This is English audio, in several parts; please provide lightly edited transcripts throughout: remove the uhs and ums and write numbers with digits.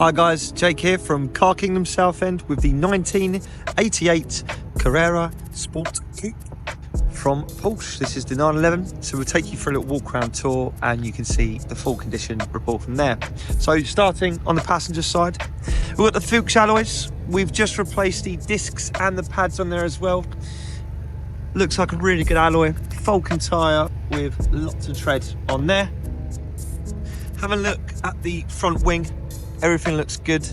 Hi guys, Jake here from Car Kingdom Southend with the 1988 Carrera Sport Coupe from Porsche. This is the 911, so we'll take you for a little walk around tour and you can see the full condition report from there. So starting on the passenger side, we've got the Fuchs alloys. We've just replaced the discs and the pads on there as well. Looks like a really good alloy, Falcon tyre with lots of tread on there. Have a look at the front wing. Everything looks good.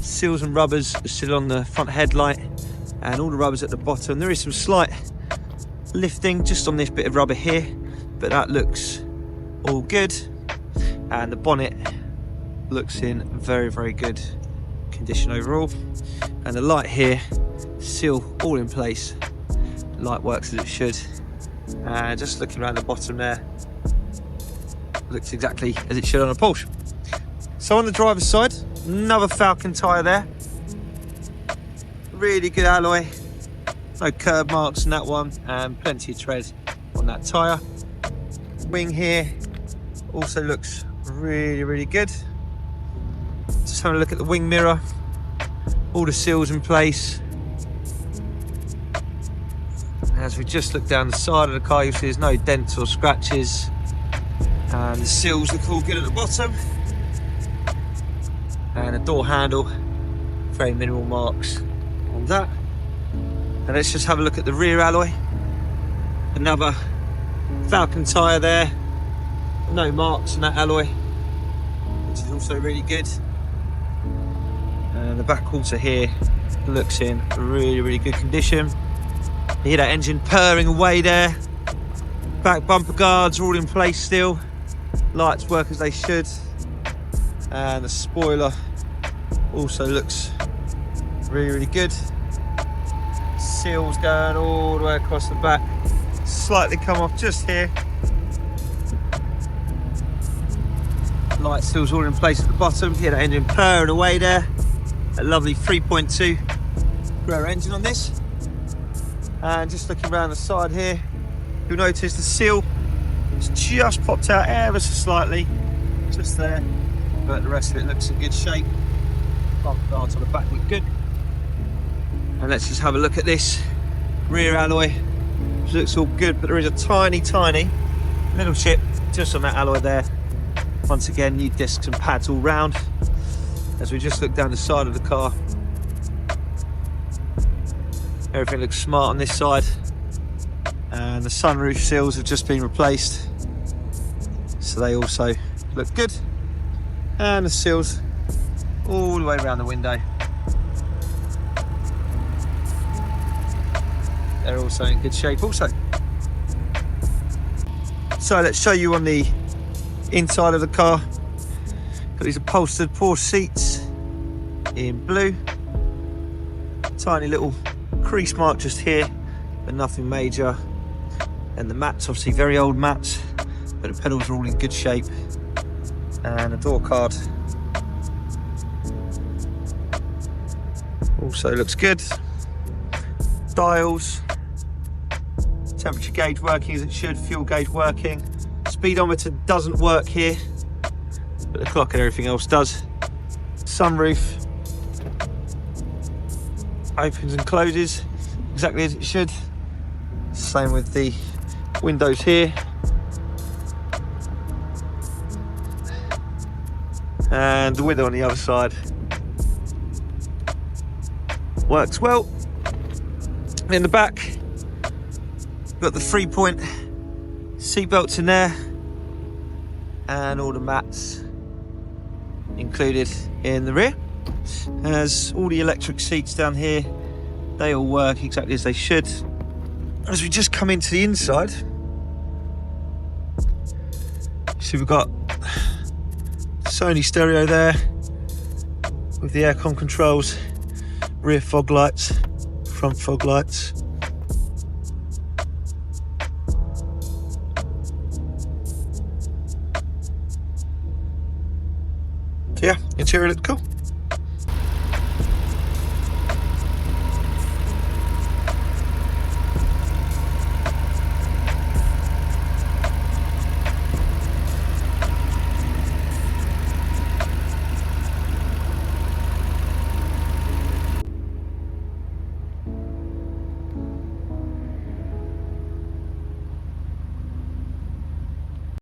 Seals and rubbers are still on the front headlight and all the rubbers at the bottom. There is some slight lifting just on this bit of rubber here, but that looks all good. And the bonnet looks in very, very good condition overall. And the light here, still all in place. Light works as it should. And just looking around the bottom there, looks exactly as it should on a Porsche. So on the driver's side, another Falcon tyre there. Really good alloy, no curb marks on that one, and plenty of tread on that tyre. Wing here also looks really, really good. Just having a look at the wing mirror, all the seals in place. As we just look down the side of the car, you'll see there's no dents or scratches, and the seals look all good at the bottom. And a door handle, very minimal marks on that. And let's just have a look at the rear alloy. Another Falcon tyre there, no marks on that alloy, which is also really good. And the back quarter here looks in really, really good condition. You hear that engine purring away there. Back bumper guards are all in place still. Lights work as they should. And the spoiler also looks really, really good. Seals going all the way across the back. Slightly come off just here. Light seals all in place at the bottom. Hear that engine purring away there. A lovely 3.2 Carrera engine on this. And just looking around the side here, you'll notice the seal has just popped out ever so slightly, just there. But the rest of it looks in good shape. Bumper guards on the back look good. And let's just have a look at this rear alloy, which looks all good, but there is a tiny, tiny little chip just on that alloy there. Once again, new discs and pads all round. As we just look down the side of the car, everything looks smart on this side. And the sunroof seals have just been replaced, so they also look good. And the seals all the way around the window. They're also in good shape also. So let's show you on the inside of the car. Got these upholstered Porsche seats in blue. Tiny little crease mark just here, but nothing major. And the mats, obviously very old mats, but the pedals are all in good shape. And the door card also looks good. Dials, temperature gauge working as it should, fuel gauge working. Speedometer doesn't work here, but the clock and everything else does. Sunroof opens and closes exactly as it should. Same with the windows here. And the window on the other side works well. In the back, got the 3-point seat belts in there, and all the mats included in the rear. As all the electric seats down here, they all work exactly as they should. As we just come into the inside, so we've got Sony stereo there with the aircon controls, rear fog lights, front fog lights. So yeah, interior looked cool.